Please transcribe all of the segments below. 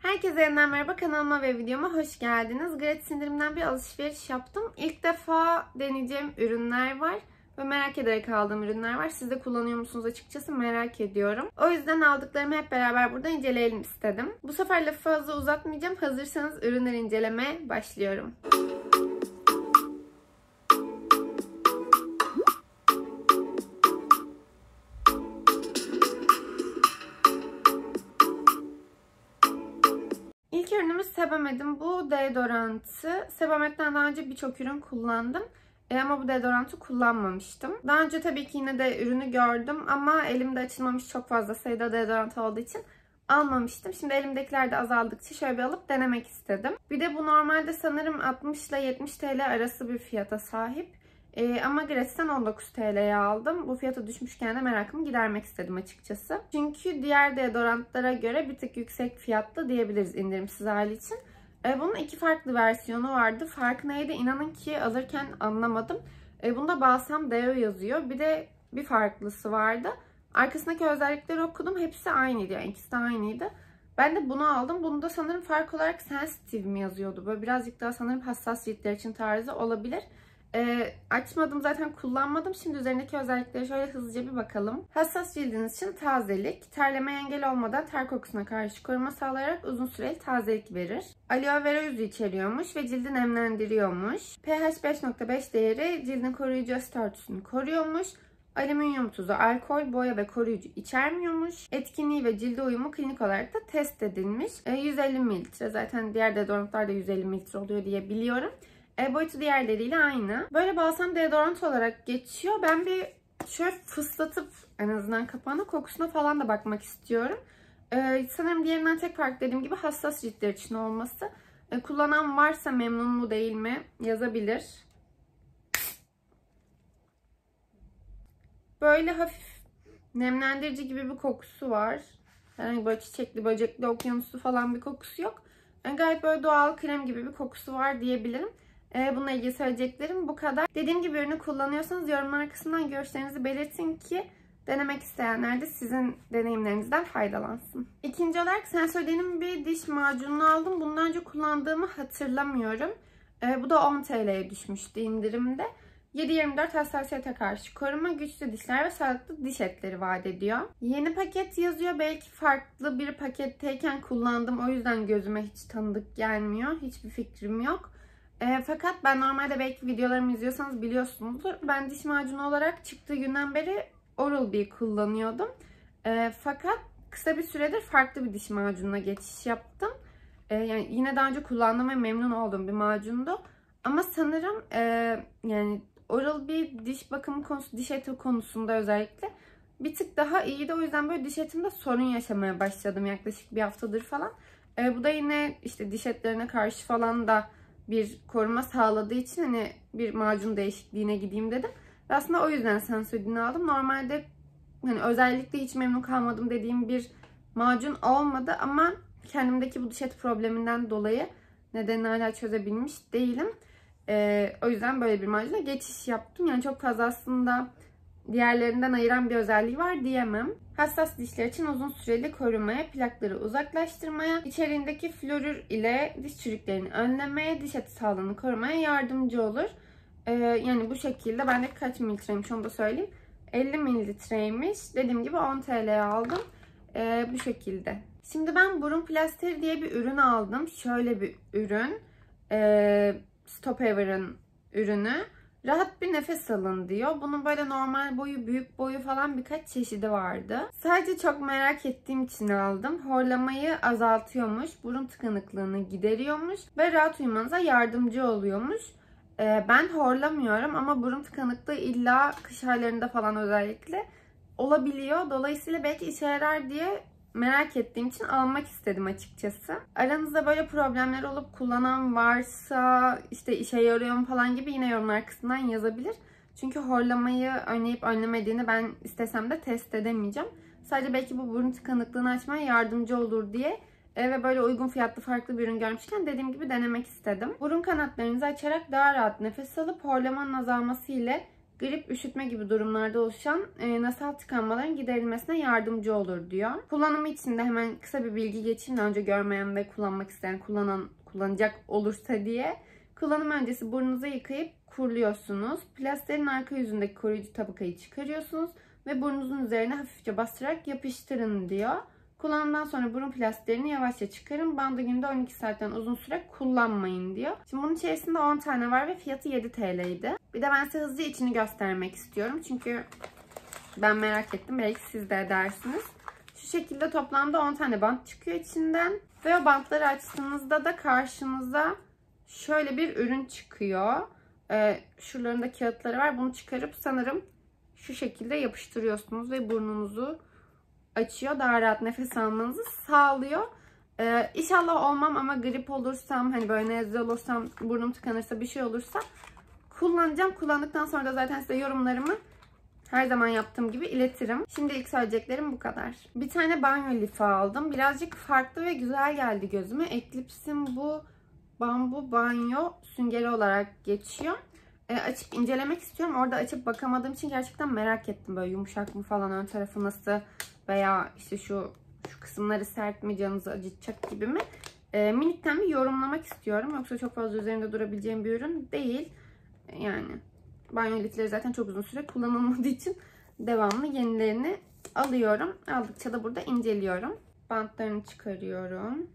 Herkese yeniden merhaba, kanalıma ve videoma hoş geldiniz. Gratis indirimden bir alışveriş yaptım. İlk defa deneyeceğim ürünler var ve merak ederek aldığım ürünler var. Siz de kullanıyor musunuz açıkçası merak ediyorum. O yüzden aldıklarımı hep beraber burada inceleyelim istedim. Bu sefer lafı fazla uzatmayacağım. Hazırsanız ürünleri incelemeye başlıyorum. İlk ürünümüz Sebamed'in bu deodorantı. Sebamed'den daha önce birçok ürün kullandım. Ama bu deodorantı kullanmamıştım. Daha önce tabii ki yine de ürünü gördüm ama elimde açılmamış çok fazla sayıda deodorant olduğu için almamıştım. Şimdi elimdekiler de azaldıkça şöyle bir alıp denemek istedim. Bir de bu normalde sanırım 60 ile 70 TL arası bir fiyata sahip. Ama Gratis'ten 19 TL'ye aldım. Bu fiyata düşmüşken de merakımı gidermek istedim açıkçası. Çünkü diğer deodorantlara göre bir tık yüksek fiyatlı diyebiliriz indirimsiz hali için. Bunun iki farklı versiyonu vardı. Farkı neydi? İnanın ki alırken anlamadım. Bunda balsam deo yazıyor. Bir de bir farklısı vardı. Arkasındaki özellikleri okudum. Hepsi aynıydı. Yani ikisi de aynıydı. Ben de bunu aldım. Bunda sanırım fark olarak sensitive mi yazıyordu? Böyle birazcık daha sanırım hassas ciltler için tarzı olabilir. Açmadım zaten kullanmadım. Şimdi üzerindeki özelliklere şöyle hızlıca bir bakalım. Hassas cildiniz için tazelik, terlemeye engel olmadan ter kokusuna karşı koruma sağlayarak uzun süreli tazelik verir. Aloe vera özü içeriyormuş ve cildi nemlendiriyormuş. pH 5.5 değeri cildin koruyucu asit örtüsünü koruyormuş. Alüminyum tuzu, alkol, boya ve koruyucu içermiyormuş. Etkinliği ve cilde uyumu klinik olarak da test edilmiş. 150 ml. Zaten diğer deodorantlar da 150 ml oluyor diye biliyorum. Boyutu diğerleriyle aynı. Böyle balsam deodorant olarak geçiyor. Ben bir şöyle fıslatıp en azından kapağına kokusuna falan da bakmak istiyorum. Sanırım diğerinden tek fark dediğim gibi hassas ciltler için olması. Kullanan varsa memnun mu değil mi yazabilir. Böyle hafif nemlendirici gibi bir kokusu var. Yani böyle çiçekli, böcekli, okyanuslu falan bir kokusu yok. Gayet böyle doğal krem gibi bir kokusu var diyebilirim. Bununla ilgili söyleyeceklerim bu kadar. Dediğim gibi ürünü kullanıyorsanız yorumlar kısmından görüşlerinizi belirtin ki denemek isteyenler de sizin deneyimlerinizden faydalansın. İkinci olarak Sensodyne'in bir diş macununu aldım. Bundan önce kullandığımı hatırlamıyorum. Bu da 10 TL'ye düşmüştü indirimde. 7/24 hassasiyete karşı koruma, güçlü dişler ve sağlıklı diş etleri vaat ediyor. Yeni paket yazıyor. Belki farklı bir paketteyken kullandım. O yüzden gözüme hiç tanıdık gelmiyor. Hiçbir fikrim yok. Fakat ben normalde belki videolarımı izliyorsanız biliyorsunuzdur. Ben diş macunu olarak çıktığı günden beri Oral-B kullanıyordum. Fakat kısa bir süredir farklı bir diş macununa geçiş yaptım. Yani yine daha önce kullandığım ve memnun olduğum bir macundu. Ama sanırım yani Oral-B diş bakımı konusu, diş eti konusunda özellikle bir tık daha iyiydi. O yüzden böyle diş etimde sorun yaşamaya başladım yaklaşık bir haftadır falan. Bu da yine işte diş etlerine karşı falan da bir koruma sağladığı için hani bir macun değişikliğine gideyim dedim. Ve aslında o yüzden Sensodyne aldım. Normalde hani özellikle hiç memnun kalmadım dediğim bir macun olmadı ama kendimdeki bu diş eti probleminden dolayı nedenini hala çözebilmiş değilim. O yüzden böyle bir macuna geçiş yaptım. Yani çok fazla aslında diğerlerinden ayıran bir özelliği var diyemem. Hassas dişler için uzun süreli korumaya, plakları uzaklaştırmaya, içeriğindeki florür ile diş çürüklerini önlemeye, diş eti sağlığını korumaya yardımcı olur. Yani bu şekilde. Ben de kaç mililitreymiş onu da söyleyeyim. 50 mililitreymiş. Dediğim gibi 10 TL'ye aldım. Bu şekilde. Şimdi ben burun plasteri diye bir ürün aldım. Şöyle bir ürün. Stopover'ın ürünü. Rahat bir nefes alın diyor. Bunun böyle normal boyu, büyük boyu falan birkaç çeşidi vardı. Sadece çok merak ettiğim için aldım. Horlamayı azaltıyormuş. Burun tıkanıklığını gideriyormuş. Ve rahat uyumanıza yardımcı oluyormuş. Ben horlamıyorum ama burun tıkanıklığı illa kış aylarında falan özellikle olabiliyor. Dolayısıyla belki işe yarar diye merak ettiğim için almak istedim açıkçası. Aranızda böyle problemler olup kullanan varsa işte işe yarıyor mu falan gibi yine yorumlar kısmından yazabilir. Çünkü horlamayı önleyip önlemediğini ben istesem de test edemeyeceğim. Sadece belki bu burun tıkanıklığını açmaya yardımcı olur diye ve böyle uygun fiyatlı farklı bir ürün görmüşken dediğim gibi denemek istedim. Burun kanatlarınızı açarak daha rahat nefes alıp horlamanın azalması ile grip, üşütme gibi durumlarda oluşan nasal tıkanmaların giderilmesine yardımcı olur diyor. Kullanımı için de hemen kısa bir bilgi geçeyim de önce görmeyen ve kullanmak isteyen kullanacak olursa diye. Kullanım öncesi burnunuzu yıkayıp kuruluyorsunuz. Plasterin arka yüzündeki koruyucu tabakayı çıkarıyorsunuz ve burnunuzun üzerine hafifçe bastırarak yapıştırın diyor. Kullanımdan sonra burun plasterini yavaşça çıkarın. Bandı günde 12 saatten uzun süre kullanmayın diyor. Şimdi bunun içerisinde 10 tane var ve fiyatı 7 TL'ydi. Bir de ben size hızlıca içini göstermek istiyorum. Çünkü ben merak ettim. Belki siz de edersiniz. Şu şekilde toplamda 10 tane bant çıkıyor içinden. Ve o bantları açtığınızda da karşınıza şöyle bir ürün çıkıyor. Şuralarında kağıtları var. Bunu çıkarıp sanırım şu şekilde yapıştırıyorsunuz ve burnunuzu açıyor. Daha rahat nefes almanızı sağlıyor. İnşallah olmam ama grip olursam, hani böyle nezle olursam, burnum tıkanırsa, bir şey olursa kullanacağım. Kullandıktan sonra da zaten size yorumlarımı her zaman yaptığım gibi iletirim. Şimdi ilk söyleyeceklerim bu kadar. Bir tane banyo lifi aldım. Birazcık farklı ve güzel geldi gözüme. Eclipse'in bu bambu banyo süngeri olarak geçiyor. Açıp incelemek istiyorum. Orada açıp bakamadığım için gerçekten merak ettim. Böyle yumuşak mı falan, ön tarafı nasıl, veya işte şu kısımları sert mi, canınızı acıtacak gibi mi? Minikten bir yorumlamak istiyorum. Yoksa çok fazla üzerinde durabileceğim bir ürün değil. Yani banyo lifleri zaten çok uzun süre kullanılmadığı için devamlı yenilerini alıyorum. Aldıkça da burada inceliyorum. Bantlarını çıkarıyorum.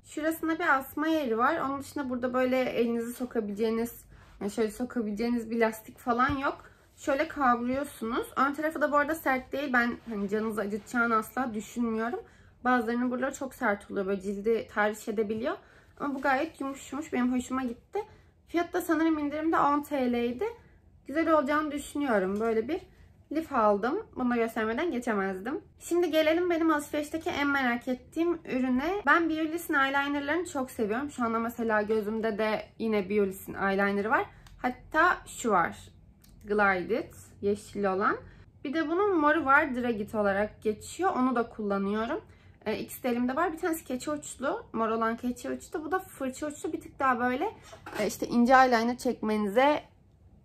Şurasında bir asma yeri var. Onun dışında burada böyle elinizi sokabileceğiniz, yani şöyle sokabileceğiniz bir lastik falan yok. Şöyle kavruyorsunuz. Ön tarafı da bu arada sert değil. Ben hani canınızı acıtacağını asla düşünmüyorum. Bazılarının buraları çok sert oluyor. Böyle cildi tahriş edebiliyor. Ama bu gayet yumuşamış. Benim hoşuma gitti. Fiyat da sanırım indirimde 10 TL'ydi. Güzel olacağını düşünüyorum. Böyle bir lif aldım. Bunu da göstermeden geçemezdim. Şimdi gelelim benim alışverişteki en merak ettiğim ürüne. Ben Biolis'in eyelinerlarını çok seviyorum. Şu anda mesela gözümde de yine Biolis'in eyelinerı var. Hatta şu var. Glide It. Yeşilli olan. Bir de bunun moru var. Dragit olarak geçiyor. Onu da kullanıyorum. İkisi de elimde var. Bir tanesi keçi uçlu. Mor olan keçi uçlu. Bu da fırça uçlu. Bir tık daha böyle işte ince eyeliner çekmenize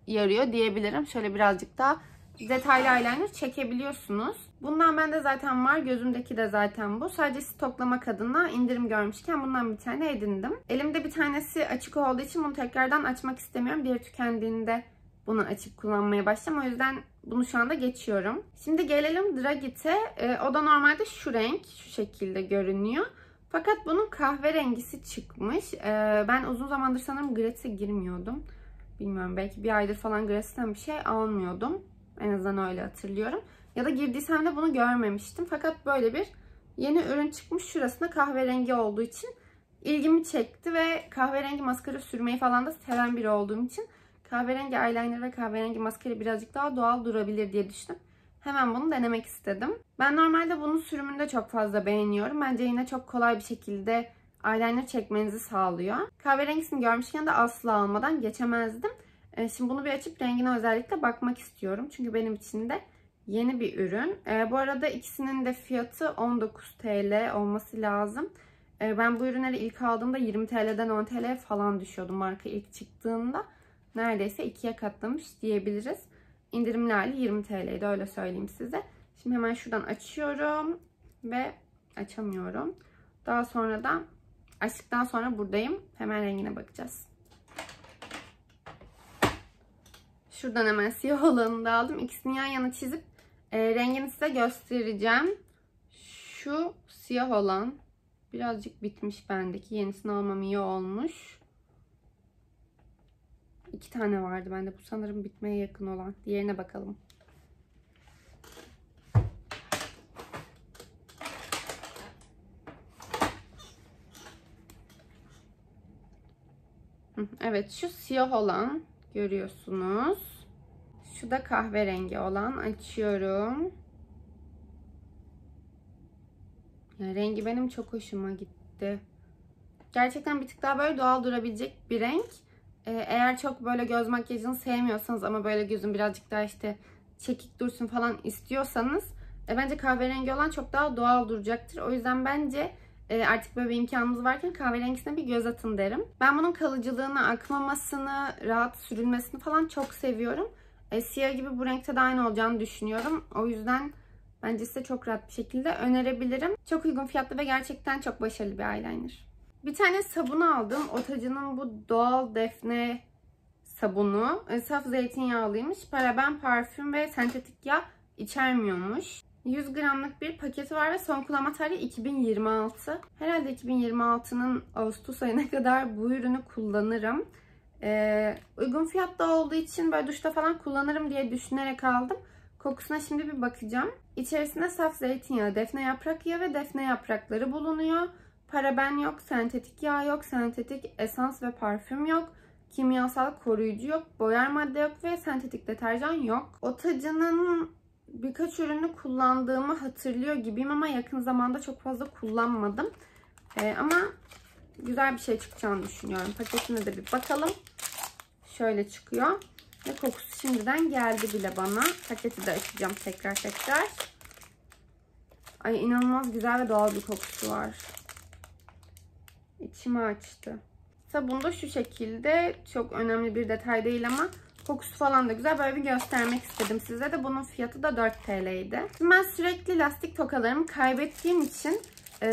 yarıyor diyebilirim. Şöyle birazcık daha detaylı eyeliner çekebiliyorsunuz. Bundan bende zaten var. Gözümdeki de zaten bu. Sadece stoklamak adına indirim görmüşken bundan bir tane edindim. Elimde bir tanesi açık olduğu için bunu tekrardan açmak istemiyorum. Diğeri tükendiğinde bunu açıp kullanmaya başlayacağım. O yüzden bunu şu anda geçiyorum. Şimdi gelelim Dragit'e. O da normalde şu renk. Şu şekilde görünüyor. Fakat bunun kahverengisi çıkmış. Ben uzun zamandır sanırım gratis'e girmiyordum. Bilmiyorum, belki bir aydır falan gratis'ten bir şey almıyordum. En azından öyle hatırlıyorum. Ya da girdiysem de bunu görmemiştim. Fakat böyle bir yeni ürün çıkmış. Şurasında kahverengi olduğu için ilgimi çekti ve kahverengi maskara sürmeyi falan da seven biri olduğum için kahverengi eyeliner ve kahverengi maskara birazcık daha doğal durabilir diye düşündüm. Hemen bunu denemek istedim. Ben normalde bunun sürümünü de çok fazla beğeniyorum. Bence yine çok kolay bir şekilde eyeliner çekmenizi sağlıyor. Kahverengisini görmüşken de asla almadan geçemezdim. Şimdi bunu bir açıp rengine özellikle bakmak istiyorum. Çünkü benim için de yeni bir ürün. Bu arada ikisinin de fiyatı 19 TL olması lazım. Ben bu ürünleri ilk aldığımda 20 TL'den 10 TL falan düşüyordu marka ilk çıktığında. Neredeyse ikiye katlamış diyebiliriz. İndirimli hali 20 TL'ydi, öyle söyleyeyim size. Şimdi hemen şuradan açıyorum ve açamıyorum. Daha sonradan açtıktan sonra buradayım. Hemen rengine bakacağız. Şuradan hemen siyah olanını da aldım. İkisini yan yana çizip rengini size göstereceğim. Şu siyah olan birazcık bitmiş bendeki. Yenisini almam iyi olmuş. 2 tane vardı bende. Bu sanırım bitmeye yakın olan. Diğerine bakalım. Evet, şu siyah olan görüyorsunuz. Şu da kahverengi olan. Açıyorum. Yani rengi benim çok hoşuma gitti. Gerçekten bir tık daha böyle doğal durabilecek bir renk. Eğer çok böyle göz makyajını sevmiyorsanız ama böyle gözün birazcık daha işte çekik dursun falan istiyorsanız bence kahverengi olan çok daha doğal duracaktır. O yüzden bence Artık böyle bir imkanımız varken kahverengisine bir göz atın derim. Ben bunun kalıcılığını, akmamasını, rahat sürülmesini falan çok seviyorum. Siyah gibi bu renkte de aynı olacağını düşünüyorum. O yüzden bence size çok rahat bir şekilde önerebilirim. Çok uygun fiyatlı ve gerçekten çok başarılı bir eyeliner. Bir tane sabun aldım. Otacı'nın bu doğal defne sabunu. Saf zeytinyağlıymış. Paraben, parfüm ve sentetik yağ içermiyormuş. 100 gramlık bir paketi var ve son kullanma tarihi 2026. Herhalde 2026'nın Ağustos ayına kadar bu ürünü kullanırım. Uygun fiyatta olduğu için böyle duşta falan kullanırım diye düşünerek aldım. Kokusuna şimdi bir bakacağım. İçerisinde saf zeytinyağı, defne yaprak yağı ve defne yaprakları bulunuyor. Paraben yok, sentetik yağ yok, sentetik esans ve parfüm yok. Kimyasal koruyucu yok, boyar madde yok ve sentetik deterjan yok. Otacı'nın birkaç ürünü kullandığımı hatırlıyor gibiyim ama yakın zamanda çok fazla kullanmadım. Ama güzel bir şey çıkacağını düşünüyorum. Paketine de bir bakalım. Şöyle çıkıyor. Ve kokusu şimdiden geldi bile bana. Paketi de açacağım tekrar. Ay inanılmaz güzel ve doğal bir kokusu var. İçimi açtı. Sabun da şu şekilde. Çok önemli bir detay değil ama kokusu falan da güzel. Böyle bir göstermek istedim size de. Bunun fiyatı da 4 TL'ydi. Ben sürekli lastik tokalarımı kaybettiğim için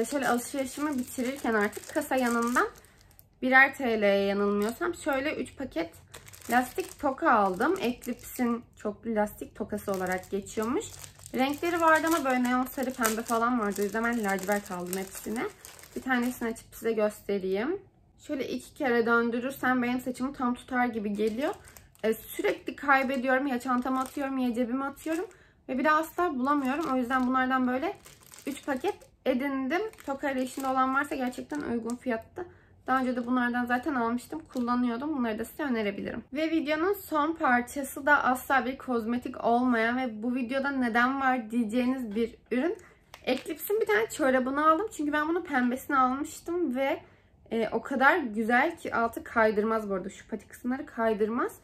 şöyle alışverişimi bitirirken artık kasa yanından birer TL'ye yanılmıyorsam şöyle 3 paket lastik toka aldım. Eclipse'in çoklu lastik tokası olarak geçiyormuş. Renkleri vardı ama böyle neon sarı pembe falan vardı. O yüzden ben lacivert aldım hepsini. Bir tanesini açıp size göstereyim. Şöyle 2 kere döndürürsem benim saçımı tam tutar gibi geliyor. Sürekli kaybediyorum. Ya çantama atıyorum ya cebime atıyorum. Ve bir de asla bulamıyorum. O yüzden bunlardan böyle 3 paket edindim. Toka ile işinde olan varsa gerçekten uygun fiyatta. Daha önce de bunlardan zaten almıştım. Kullanıyordum. Bunları da size önerebilirim. Ve videonun son parçası da asla bir kozmetik olmayan ve bu videoda neden var diyeceğiniz bir ürün. Eclipse'in bir tane çorabını aldım. Çünkü ben bunu pembesini almıştım ve o kadar güzel ki altı kaydırmaz bu arada. Şu pati kısımları kaydırmaz.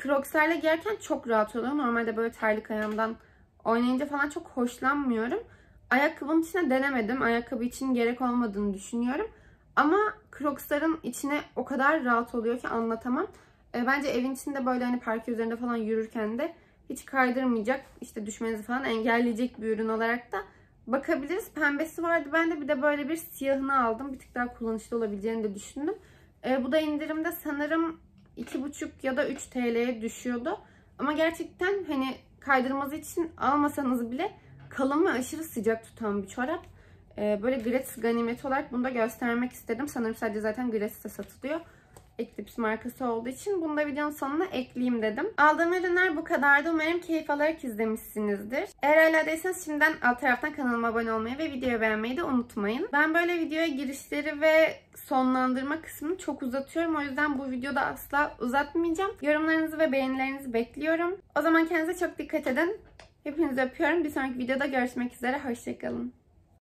Crocs'larla giyerken çok rahat oluyor. Normalde böyle terlik ayağımdan oynayınca falan çok hoşlanmıyorum. Ayakkabının içine denemedim. Ayakkabı için gerek olmadığını düşünüyorum. Ama Crocs'ların içine o kadar rahat oluyor ki anlatamam. Bence evin içinde böyle hani parke üzerinde falan yürürken de hiç kaydırmayacak, işte düşmenizi falan engelleyecek bir ürün olarak da bakabiliriz. Pembesi vardı. Ben de bir de böyle bir siyahını aldım. Bir tık daha kullanışlı olabileceğini de düşündüm. Bu da indirimde sanırım 2,5 ya da 3 TL'ye düşüyordu. Ama gerçekten hani kaydırması için almasanız bile kalın ve aşırı sıcak tutan bir çorap. Böyle Gratis ganimeti olarak bunu da göstermek istedim. Sanırım sadece zaten Gratis'te satılıyor. Eclipse markası olduğu için bunu da videonun sonuna ekleyeyim dedim. Aldığım ürünler bu kadardı. Umarım keyif alarak izlemişsinizdir. Eğer hala değilseniz şimdiden alt taraftan kanalıma abone olmayı ve videoyu beğenmeyi de unutmayın. Ben böyle videoya girişleri ve sonlandırma kısmını çok uzatıyorum. O yüzden bu videoda asla uzatmayacağım. Yorumlarınızı ve beğenilerinizi bekliyorum. O zaman kendinize çok dikkat edin. Hepinizi öpüyorum. Bir sonraki videoda görüşmek üzere. Hoşçakalın.